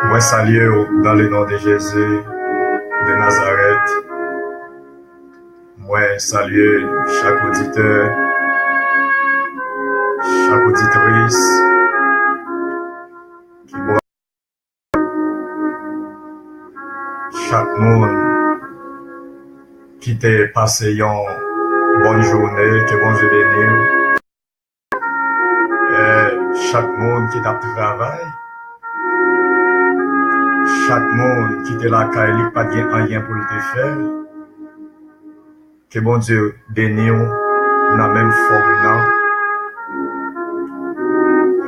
Moi salue dans le nom de Jésus de Nazareth. Moi salue chaque auditeur, chaque auditrice qui boit, chaque monde qui t'a passé une bonne journée, que bon Dieu bénisse. Chaque monde qui t'a travaillé, chaque monde qui t'a la caille, pas de rien pour te faire. Que bon Dieu bénisse dans la même forme.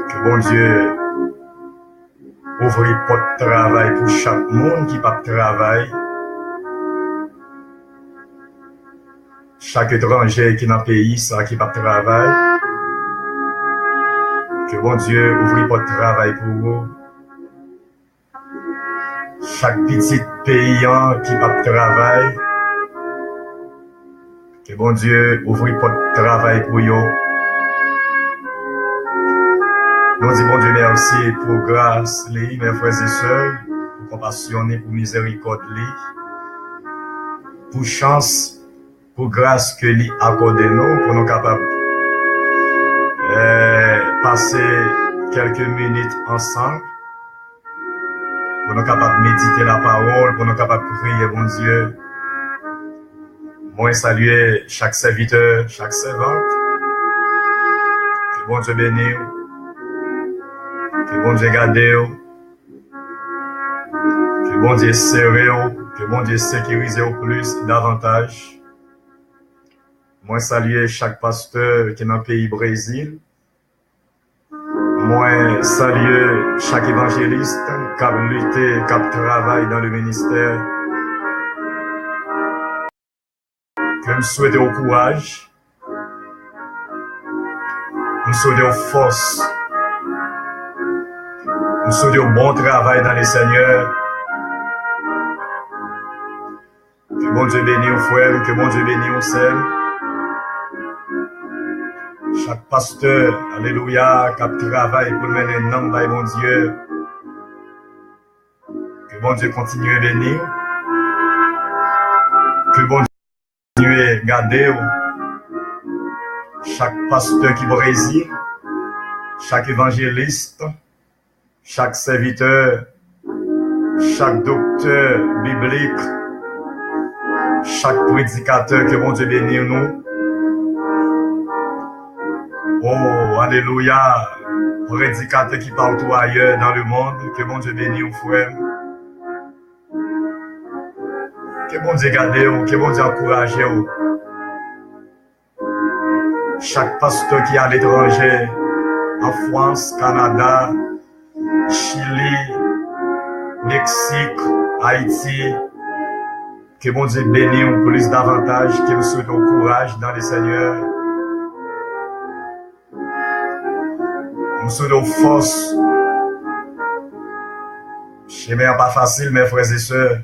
Que bon Dieu ouvre porte de travail pour chaque monde qui pas travail. Chaque étranger qui est dans le pays, ça qui pas travail. Que bon Dieu ouvre porte de travail pour vous. Chaque petit paysan qui pas travail. Que bon Dieu ouvre porte de travail pour vous. Nous disons bon Dieu merci pour grâce, mes frères et sœurs, pour compassion, pour miséricorde, pour chance, pour grâce que lui accorde nous, pour nous capables passer quelques minutes ensemble, pour nous capables méditer la parole, pour nous capables prier, bon Dieu. Moi, saluer chaque serviteur, chaque servante. Que bon Dieu bénisse. Que bon Dieu garde, que bon Dieu serre, que bon Dieu sécurise au plus et davantage. Moi saluer chaque pasteur qui est dans le pays Brésil. Moi saluer chaque évangéliste qui a lutté, qui a travaillé dans le ministère. Que me souhaite au courage, me souhaite aux forces. Nous souhaitons un bon travail dans les seigneurs. Que bon Dieu bénisse aux frères, que bon Dieu bénisse aux sœurs. Chaque pasteur, alléluia, qui travaille pour mener un nom de bon Dieu. Que bon Dieu continue à bénir. Que bon Dieu continue à garder. Chaque pasteur qui Brésil, chaque évangéliste, chaque serviteur, chaque docteur biblique, chaque prédicateur, que bon Dieu bénisse nous. Oh, alléluia, prédicateur qui partout ailleurs dans le monde, que bon Dieu bénisse nous, frère. Que bon Dieu garde vous, que bon Dieu encourage vous. Chaque pasteur qui est à l'étranger, en France, Canada, Chili, Mexique, Haïti, que bon Dieu bénisse nous plus davantage, que nous souhaitons courage dans les seigneurs. Nous souhaitons force. Je sais pas facile, mes frères et sœurs,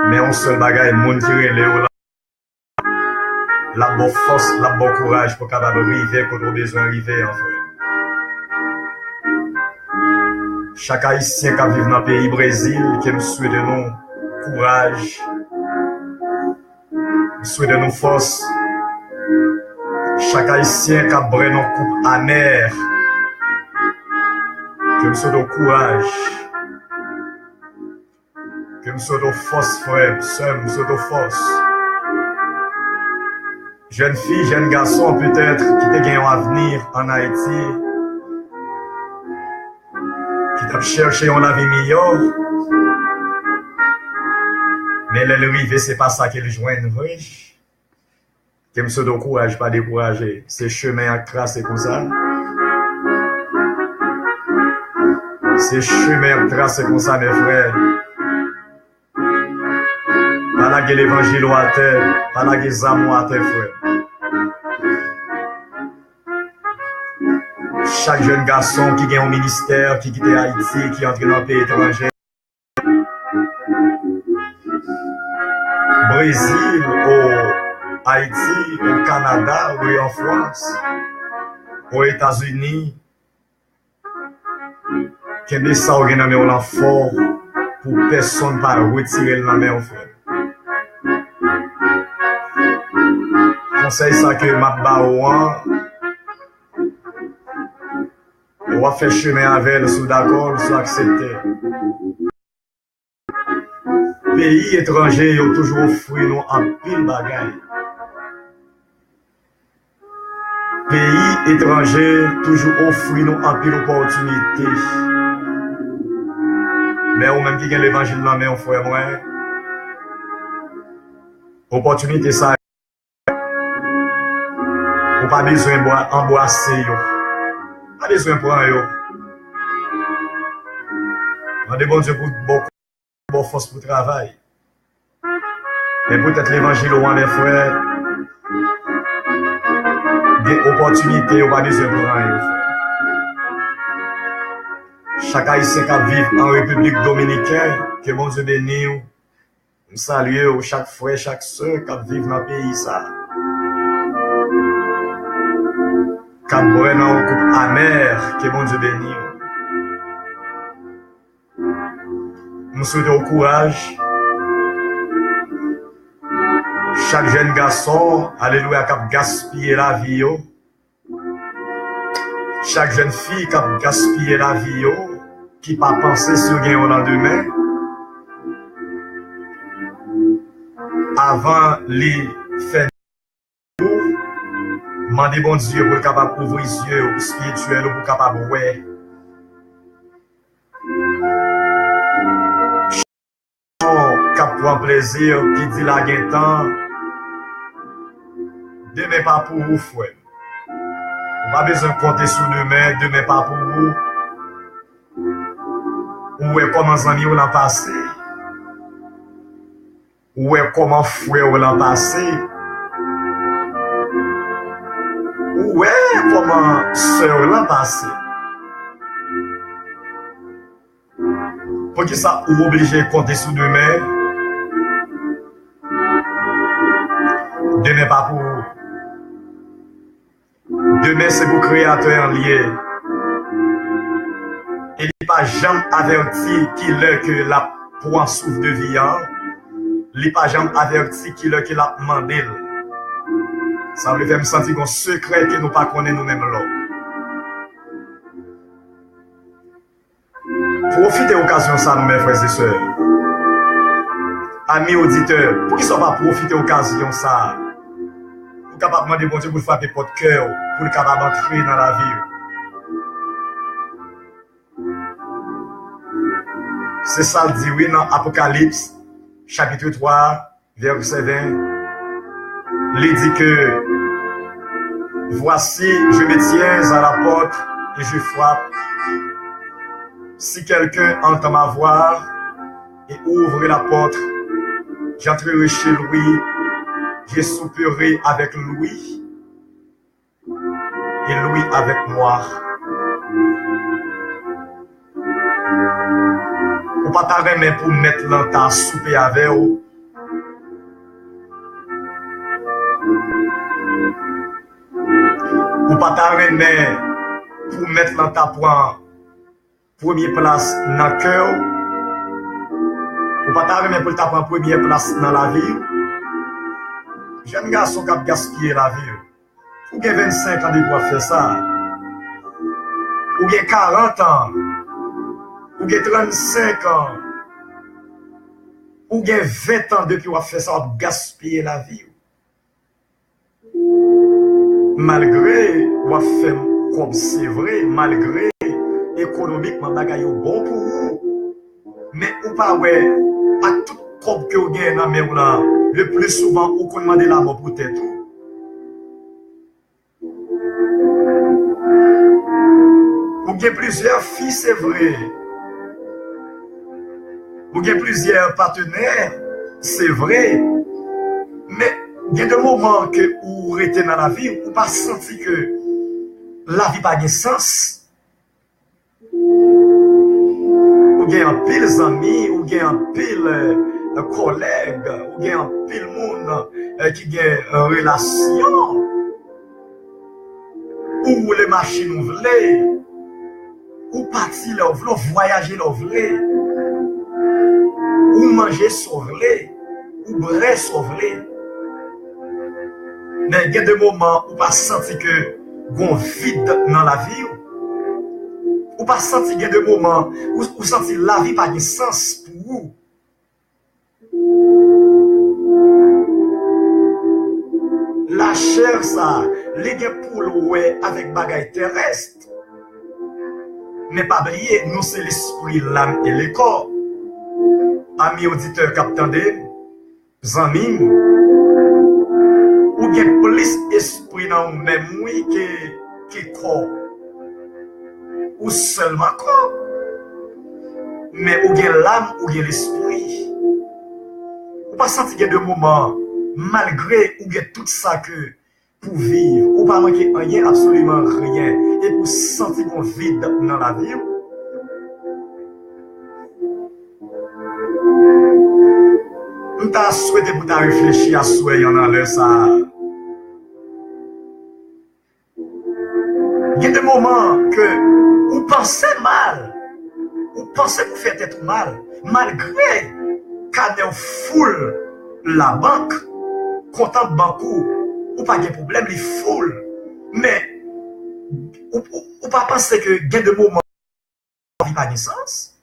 mais on seul bagaille, le monde qui relève la bonne force, la bonne courage pour capable arriver quand on a besoin d'arriver en fait. Chaque haïtien qui vit dans le pays Brésil, qui me souhaite de nous courage, me souhaite de nous force. Chaque haïtien qui a brûlé nos coupes amères, que me souhaite de courage, que me souhaite de force, frère, sœur, me souhaite de force. Jeune fille, jeune garçon, peut-être, qui te gagne un avenir en Haïti, qui t'a cherché un avenir meilleur, mais l'arrivée, c'est pas ça qu'il joigne, vrai. Que me souhaite de courage, pas décourager. C'est chemin à tracer comme ça. C'est chemin à tracer comme ça, mes frères. Pas la gueule l'évangile à terre, pas la gueule amour à terre, frère. Chaque jeune garçon qui gagne un ministère, qui quitte Haïti, qui entre dans le pays étranger. Brésil, au Haïti, au Canada, ou en France, aux États-Unis. Qu'est-ce que ça ou gen nan fort pour personne pas retirer la main au frère. Conseil ça que m'a ba ou va faire chemin avec le sous d'accord, sous accepter. Pays étrangers ont toujours offert nous en pile bagaille. Pays étrangers toujours offert nous en pile opportunité. Mais ou même qui gagne l'évangile dans main frère moi. Opportunité ça ou pas besoin embrasser yo. Pas besoin prendre yo. On bon Dieu pour beaucoup force pour travail. Mais peut-être l'évangile ou mes frères des opportunités ou pas besoin prendre yo. Chaque haïtien qui vit en République dominicaine, que bon Dieu bénisse, nous saluons chaque frère, chaque soeur qui vit dans le pays ça. Qui boit dans un coupe amer, que bon Dieu bénisse. Nous souhaitons courage. Chaque jeune garçon, alléluia, qui a gaspillé la vie. Chaque jeune fille qui a gaspillé la vie, qui n'a pas pensé sur le lendemain, avant les faire demander bon Dieu pour capable ouvrir les yeux spirituels pour capable voir. Qui prend plaisir, qui dit la gain temps, demain pas pour vous, frère. Pas besoin de compter sur demain pas pour vous. Ou est comment amis ou l'an passé. Ou est comment frère ou l'an passé. Ou est comment soeur l'an passé. Pour que ça ou obligé de compter sur demain. Demain pas pour vous. Demain, c'est pour créateur en lié. Il n'est pas jamais averti qu'il est que la pour un souffle de vie. Il n'est pas jamais averti qu'il est que la demandé. Ça me fait me sentir un secret que nous ne connaissons nous-mêmes là. Profitez de l'occasion ça, mes frères et sœurs. Amis auditeurs, pour qu'ils ne soient pas profiter de l'occasion ça. Capable de demander bon Dieu pour frapper votre cœur, pour capable d'entrer dans la vie. C'est ça le dit oui dans Apocalypse, chapitre 3, verset 20. Il dit que voici, je me tiens à la porte et je frappe. Si quelqu'un entend ma voix et ouvre la porte, j'entrerai chez lui. Je souperai avec lui et lui avec moi. Ou pas t'arrêter pour mettre dans ta soupe avec vous. Ou pas t'arrêter pour mettre dans ta première place dans le cœur. Ou pas t'arrêter pour ta première place dans la vie. Jeune garçon qui a gaspillé la vie. Ou bien 25 ans de faire ça. Ou bien 40 ans. Ou bien 35 ans. Ou bien 20 ans depuis qu'on fait ça, on a gaspillé la vie. Malgré qu'on fait comme c'est vrai, malgré économiquement, bagaille bon pour vous. Mais ou pas, ouais, à tout comme que vous gagnez dans la là, le plus souvent, vous demandez la mort pour tête. Vous avez plusieurs filles, c'est vrai. Vous avez plusieurs partenaires, c'est vrai. Mais il y a des moments que vous êtes dans la vie, vous pas senti que la vie n'a pas de sens. Vous avez un pile d'amis, vous avez un pile de collègues, vous avez un pile de monde qui a une relation. Où les machines vous voulez. ou partir leur vle, voyager leur vle, ou manger sauver, ou boire sauver. Mais il y a des moments où pas senti que gon vide dans la vie, ou pas senti qu'il y a des moments où senti la vie pas de sens pour vous. La chair ça, les gens pour louer avec bagaille terrestre. Mais pas oublier, nous c'est l'esprit, l'âme et le corps. Amis auditeurs captandés, amis, ou bien plus esprit dans même oui que corps. Ou seulement corps. Mais ou bien l'âme ou bien l'esprit. Ou pas sentir de moments, malgré ou bien tout ça que pour vivre, ou pas manquer rien, absolument rien, et pour sentir qu'on vide dans la vie. On t'a souhaité pour ta réfléchir à soi, il y en a là, ça. Il y a des moments que vous pensez mal, vous pensez vous faites être mal, malgré qu'on foule la banque, comptant banco, ou pas de problème, les foule. Mais, ou pas penser que il y a des moments où il n'y a pas de sens.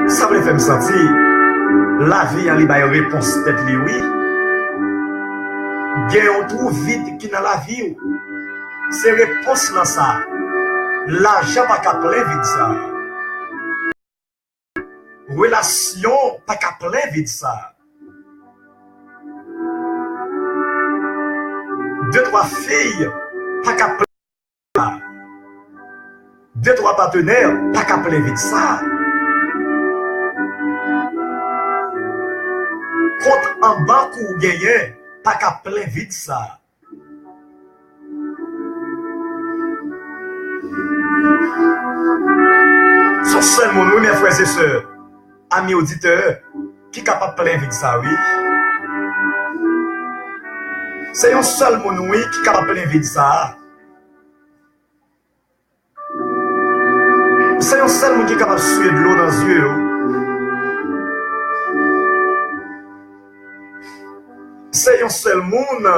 Ça me fait me sentir, la vie en libre réponse tête li oui. Gen on trouve vide qui dans la vie. C'est réponse là ça. L'argent pas qu'à plein vide ça. Relation pas qu'à plein vide ça. Deux, trois filles pas qu'à plein ça. Deux, trois partenaires pas qu'à plein vide ça. Compte en banque ou gagné, pas qu'à plein vide ça. Son seul mon oui, mes frères et sœurs, amis auditeurs, qui est capable de plein vide ça, oui. C'est un seul mon oui qui est capable de plein vide ça. C'est un seul mon qui est capable de suer de l'eau dans les yeux. C'est un seul monde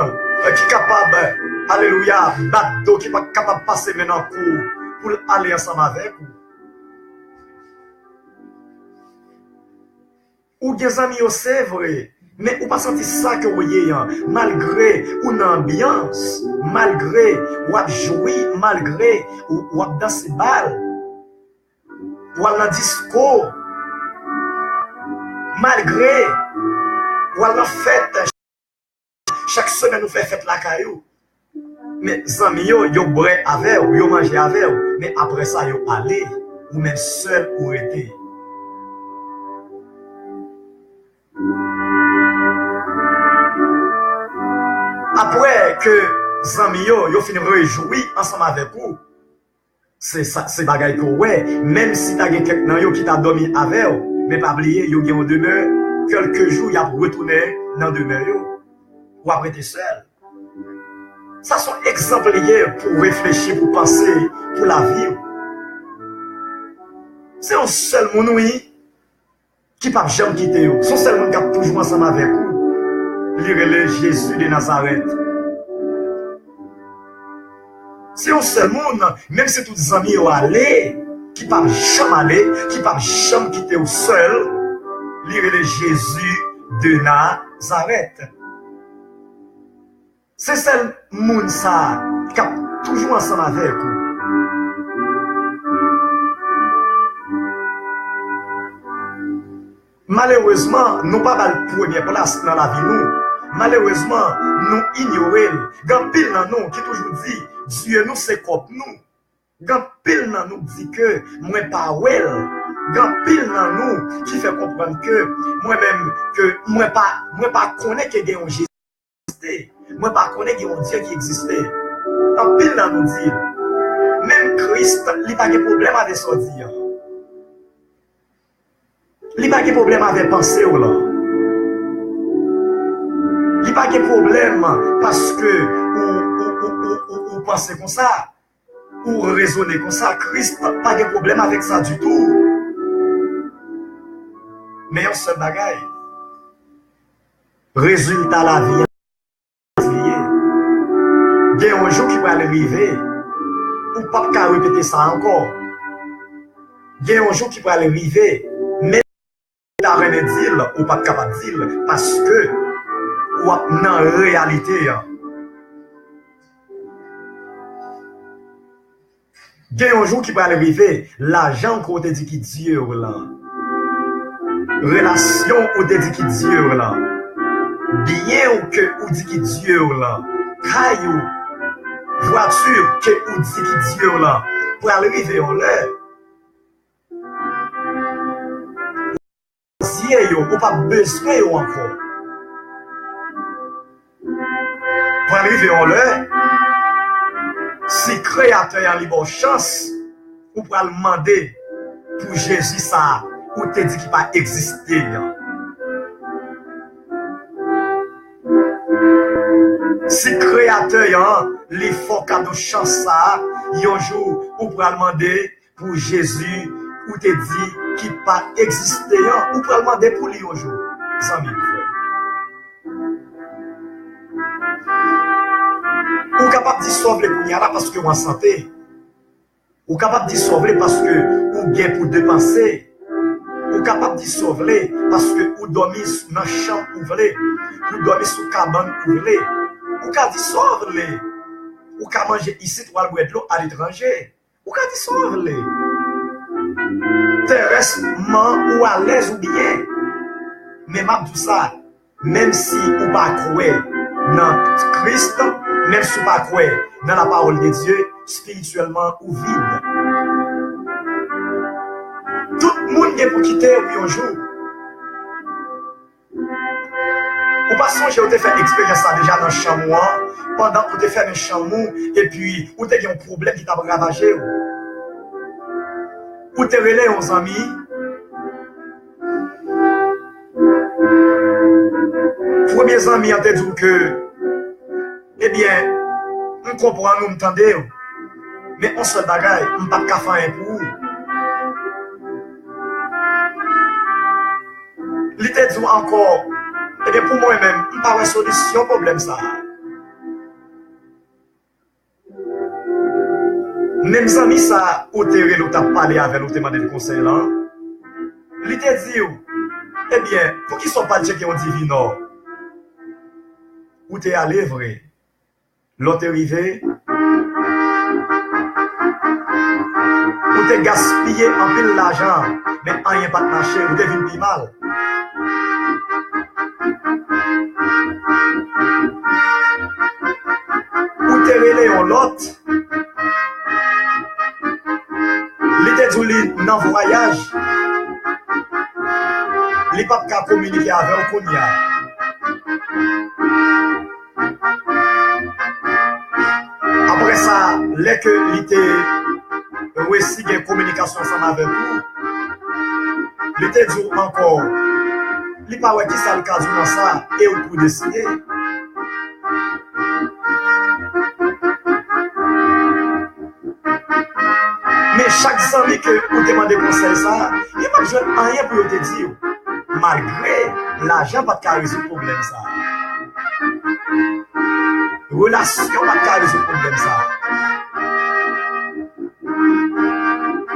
qui est capable, alléluia, battre d'eau, qui est capable de passer maintenant pour aller ensemble avec vous. Ou des amis, c'est vrai, mais ou pas sentir ça que vous voyez, malgré une ambiance, malgré ou à jouer, malgré ou à danser balle, ou à la disco, malgré ou à la fête. Chaque semaine, nous faisons fête la caillou. Mais les amis, ils boivent avec vous, ils mangent avec vous. Mais après ça, ils allez, ou même seul ou été. Après que les amis, ils finissent de réjouir ensemble avec vous, c'est bagaille que ouais, même si tu as quelqu'un qui t'a dormi avec vous, mais pas oublier, ils ont demeure, quelques jours, ils ont retourné dans le demeure. Ou après t'es seul. Ça sont exemplaires pour réfléchir, pour penser, pour la vie. C'est un seul monde oui, qui ne peut jamais quitter vous. C'est un seul monde qui a toujours ensemble avec vous. Lire Jésus de Nazareth. C'est un seul monde, même si tous les amis sont allés, qui ne peut jamais aller, qui ne peut jamais quitter vous seul. Lire Jésus de Nazareth. C'est celle monde ça qui a toujours ensemble avec vous. Malheureusement, nous pas la première place dans la vie nous. Malheureusement, nous ignorons. Grand pile dans nous qui toujours dit Dieu nous c'est comme nous. Grand pile dans nous dit que moi pas well. Grand pile dans nous qui fait comprendre que moi-même que moi pas connaît que un Jésus. Moi, pas connaître qu'il y a un Dieu qui existait. En pile, dans nous dit, même Christ, il n'y a pas de problème avec son Dieu. Il n'y a pas de problème avec penser ou là. Il n'y a pas de problème parce que ou pensez comme ça, ou raisonnez comme ça, Christ n'a pas de problème avec ça du tout. Mais un seul bagaille. Résultat la vie. Il y a un jour qui va arriver, ou pas qu'à répéter ça encore. Il y a un jour qui va arriver, mais t'as rien à dire, ou pas capable de dire, parce que, ou dans la réalité, il y a un jour qui va arriver, l'argent qu'on te dit qui Dieu là, relation ou te dit qui Dieu là, bien ou que ou dit qui Dieu là, caillou, voiture que ou dit qui Dieu là, pour arriver en l'air. Ou pas besoin encore. Pour arriver en l'air, si créateur a libre chance, ou pour demander pour Jésus ça, ou te dit qu'il va exister. Si créateur les faut cadeau chance ça, un jour ou pour demander pour Jésus, ou te dit qu'il pas exister, ou pour demander pour lui un jour. Ça m'y ou capable de sauver les là parce que en santé, ou capable de sauver parce que ou bien pour dépenser, ou capable de sauver parce que ou dormir dans chambre ouvert, ou dormir sous cabane ouvert, ou capable de sauver, ou capable manger ici trois boire de l'eau à l'étranger, ou capable de sauver, terresтрement ou à l'aise ou bien, mais m'a tout ça, même si ou pas croire dans Christ. Même si vous ne croyez pas dans la parole de Dieu, spirituellement ou vide. Tout le monde est pour quitter un jour. Ou pas songer, vous avez fait l'expérience déjà dans le chameau, pendant que vous avez fait un chameau, et puis vous avez un problème qui t'a ravagé. Vous avez relé aux amis. Premiers amis ont dit que eh bien, on comprend, nous m'entendez, mais on se bagaille, on ne peut pas faire pour vous. L'idée dit encore, eh bien, pour moi-même, on ne peut pas solution au problème ça. Même amis ça, au terrain, où tu as parlé avec nous, tu as demandé des conseils là. L'idée dit, eh bien, pour qu'ils ne soient pas checkés en divin, où tu es allé vrai. L'autre arrivé, ou t'es gaspillé en pile l'argent, mais rien pas de marché, ou t'es venu plus mal. Ou t'es relé en l'autre, l'idée du dans voyage, les papes qui communiqué avec un cognac. Après ça, les que l'été aussi une communication ensemble avec vous, l'été dit encore, il pas qui ça le cas dans ça et vous pouvez décider. Mais chaque ami que vous demandez conseil ça, il n'y a pas besoin de rien pour te dire. Malgré l'argent, pas de résoudre le problème ça. Relation, pas de résoudre le problème ça.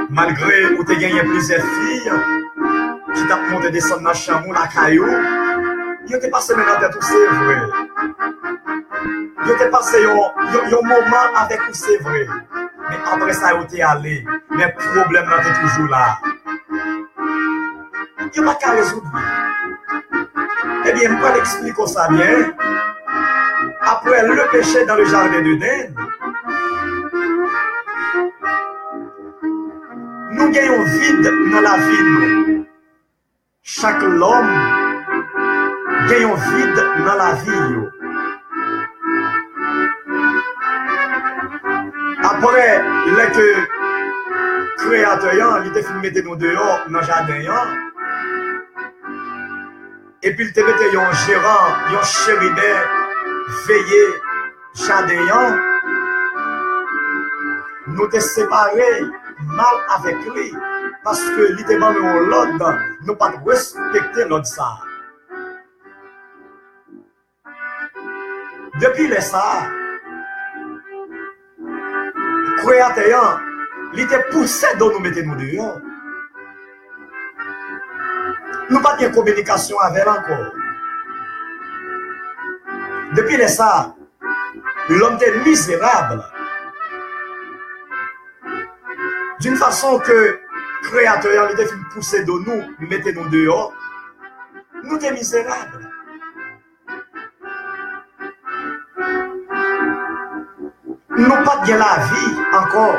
Malgré où tu as gagné plusieurs filles qui t'ont monté descendre dans le chamou, la caillou, ils ont passé maintenant de tout, c'est vrai. Ils ont passé un moment avec vous, c'est vrai. Mais après ça, ils sont allés. Mais le problème là, est toujours là. Il n'y a pas qu'à résoudre. Eh bien, je vais l'expliquer ça bien. Après le péché dans le jardin d'Éden, nous gagnons vide dans la vie. Chaque homme gagne vide dans la vie. Après, le créateur, il te fait mettre nous dehors dans le jardin. Et puis il te mettait un gérant, un chérubin, veillé, jardin. nous te séparés mal avec lui parce que lui demande l'ordre, nous pas respecter l'ordre ça. Depuis les ça, créateur, il était poussé dans nous mettre nous dehors. Nous pas de communication avec encore. Depuis les ça, l'homme était misérable. D'une façon que créateur il était poussé de nous, mettre nous dehors, nous étions misérables. Nous pas bien la vie encore.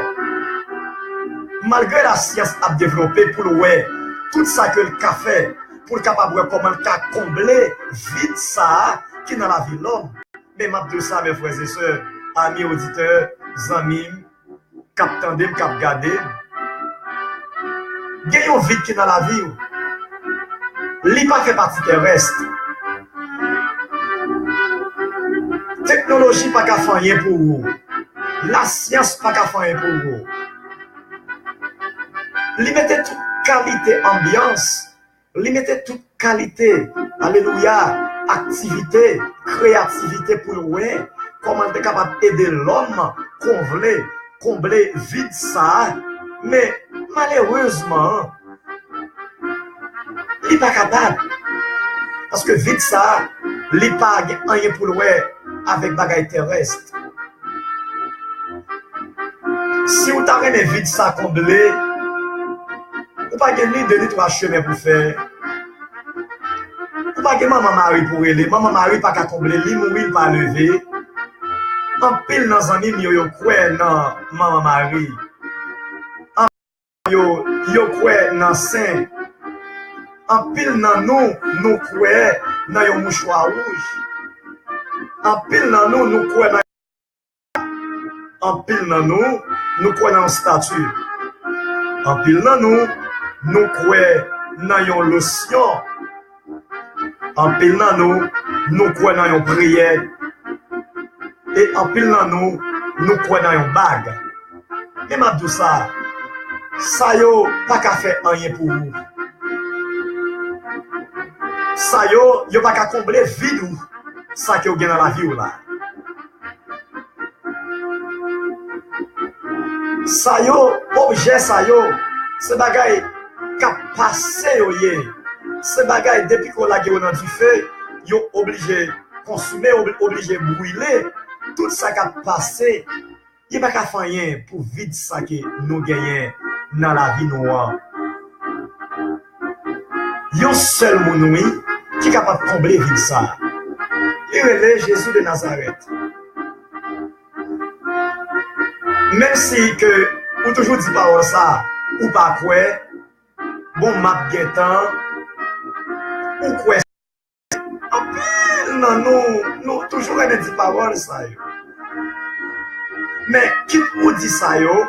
Malgré la science a développé pour le ouais, tout ça que le café, pour le capable de comment le combler vite ça qui dans la vie l'homme. Mais m'a de ça mes frères et sœurs, amis auditeurs, amis, cap tandem, cap garder. Gagnons vite qui dans la vie. Li pas fait partie terrestre. Technologie pas qu'à faire rien pour vous. La science pas qu'à faire rien pour vous. Li mettez toute qualité ambiance. Li mettez toute qualité, alléluia, activité, créativité pour vous. Comment être capable d'aider l'homme, combler vide ça. Mais malheureusement, il n'est pas capable. Parce que vite ça, il n'est pas rien pour le avec bagaille terrestre. Si vous avez vite ça comblé, vous n'avez pas ni de trois chemins pour faire. Vous n'avez pas maman Marie pour aller. Maman Marie pas qu'à combler, il mourir pas lever. En pile dans un ami, yo croit dans maman Marie. Yo croit dans saint. En pile dans nous croit dans un mouchoir rouge. En pile dans nous croit dans en pile dans nous croit dans statue. En pile dans nous croit dans une lotion. En pile dans nous croit dans une prière. Et en pile dans nous croit dans une bague. Et m'a dit ça yo pas qu'à faire rien pour vous. Ça yo pas qu'à combler vide ou ça que vous gagnez dans la vie ou là. Ça yo, objet ça yo, c'est bagaille qu'a passé yo yé. C'est bagaille depuis qu'on l'a gagné dans du feu, yo obligé consommer, obligé brûler. Tout ça qu'a passé, il pas qu'à faire rien pour vide ça que nous gagnons dans la vie noire. Yon seul monoui qui est capable de combler vide ça. Il est Jésus de Nazareth. Même si que ou toujours dit pas ça ou pas quoi, bon m'a guettant ou quoi. En pile non nous toujours on dit parole ça yo. Mais qui ou dit ça yo,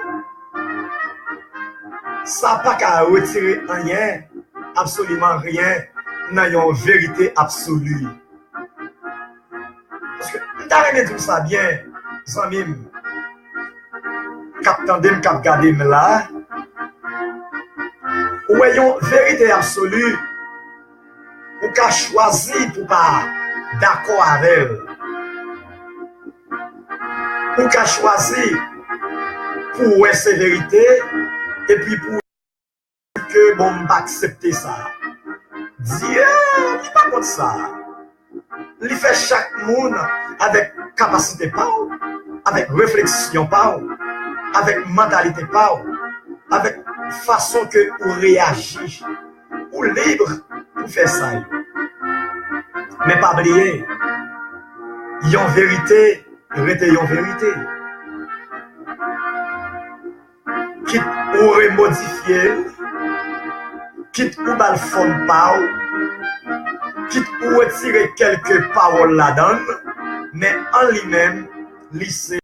ça pas qu'à retirer rien, absolument rien dans une vérité absolue. Parce que t'as tout ça bien, amis. Cap tandem, cap gardem là, ou ayons vérité absolue, ou qu'a choisi pour pas d'accord avec elle, ou qu'a choisi pour cette vérité, et puis pour que bon pas accepter ça. Dieu, il pas comme ça. Il fait chaque monde avec capacité pas, avec réflexion pas, avec mentalité pas, avec façon que vous réagissez, ou libre pour faire ça. Mais pas oublier, il y a une vérité, restez en vérité. Quitte ou remodifier, quitte ou mal forme pas, quitte ou retirer quelques paroles là-dedans, mais en lui-même, lycée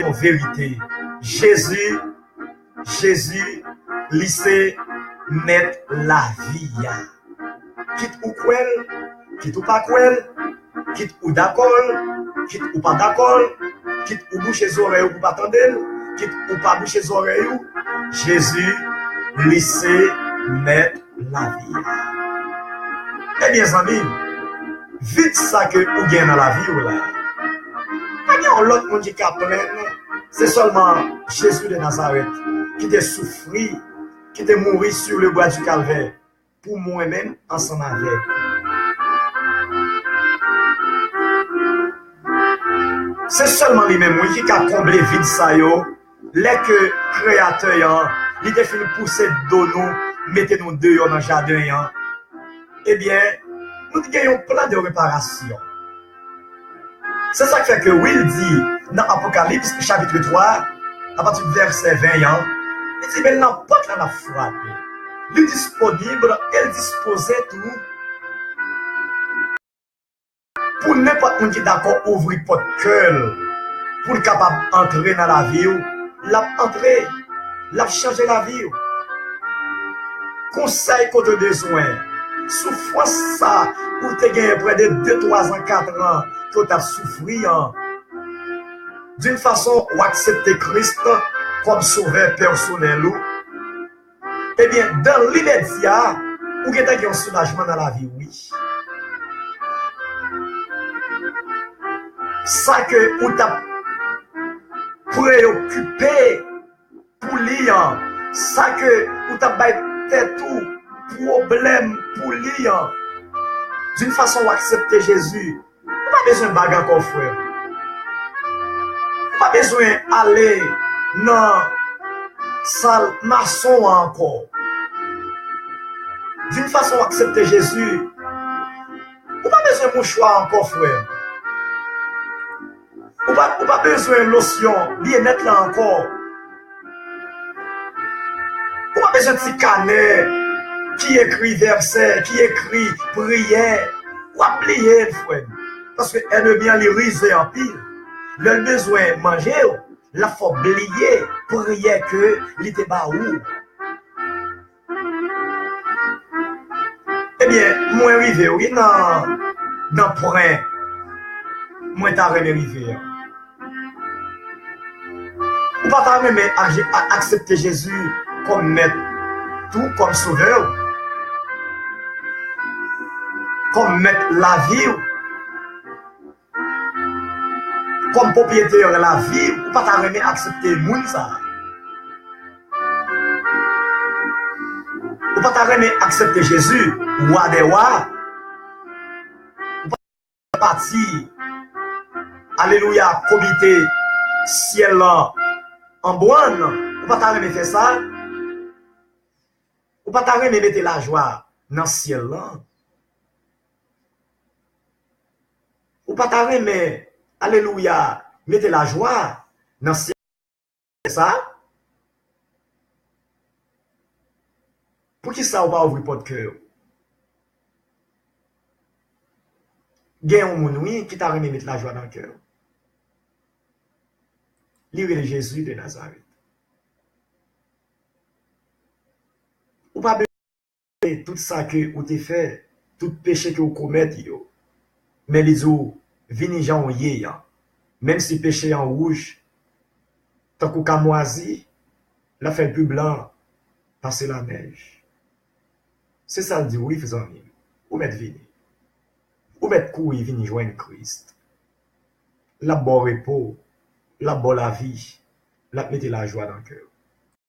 en vérité. Jésus, lycée, met la vie. Quitte ou quoi, quitte ou pas quoi, quitte ou d'accord, quitte ou pas d'accord, quitte ou bouche les oreilles ou pas attendre, quitte ou pas boucher les oreilles, Jésus laissait mettre la vie. Eh bien, amis, vite ça que vous gagnez dans la vie, là. Pas de l'autre monde qui est plein, c'est seulement Jésus de Nazareth qui t'a souffert, qui t'a mouru sur le bois du calvaire pour moi-même ensemble avec. C'est seulement lui-même qui a comblé vide ça yo, les que créateur il a fini pousser de nous, mettez nous dehors dans le jardin. Eh bien, nous avons un plan de réparation. C'est ça qui fait que Will dit dans Apocalypse chapitre 3, à partir du verset 20, il dit mais n'importe la frappe. Il est disponible, elle disposait tout. Pour n'importe qui est d'accord ouvrir porte cœur pour être capable d'entrer dans la vie, l'a entrer, l'a changer la vie. Conseil qu'on a besoin, souffrance ça, pour te gagner près de 2, 3 ans, 4 ans, que tu as souffert, d'une façon ou accepter Christ comme sauveur personnel. Eh bien, dans l'immédiat, ou que tu as un soulagement dans la vie, oui. Ça que ou t'a préoccupé pour lire, ça que ou t'a battu tout problème pour lire, d'une façon d'accepter Jésus. Pas besoin de bagarre encore frère. Pas besoin d'aller dans salle maçon encore. D'une façon d'accepter Jésus. Pas besoin de mouchoir encore frère. Ou pas besoin de lotion, bien-être là encore. Ou pas besoin de petit carnet qui écrit verset, qui écrit prière. Ou à plier, frère. Parce qu'elle veut bien les riser en pile. Le besoin de manger, la faut oublier, prier que l'été bas où. Eh bien, moi arrivé, oui, dans point, moi t'as arrivé. Ou pas t'as même accepter Jésus comme maître, tout comme sauveur, comme maître la vie, comme propriétaire de la vie, ou pas t'as même accepter le monde ça. Ou pas t'as même accepter Jésus, roi des rois, ou pas partir, alléluia, comité, ciel là, en bonne, ou pas t'as même faire ça, ou pas t'as même mettre la joie dans le ciel là, ou pas t'as même, alléluia, mettre la joie dans le ciel, c'est ça? Pour qui ça ou pas ouvrir porte cœur? Il y a un monde qui t'a remis mettre la joie dans le cœur. Lire le Jésus de Nazareth. Ou pas besoin tout ça que vous avez fait, tout péché que vous commettez, mais les autres, venez gens yé, même si péché en rouge, tant qu'on moisi, la fait plus blanc, passer la neige. C'est ça le dit, oui, faisons rien. Ou mettre vini. Ou mettre couille, vini joindre Christ. La bonne repos, la bonne la vie, la mettre la joie dans le cœur.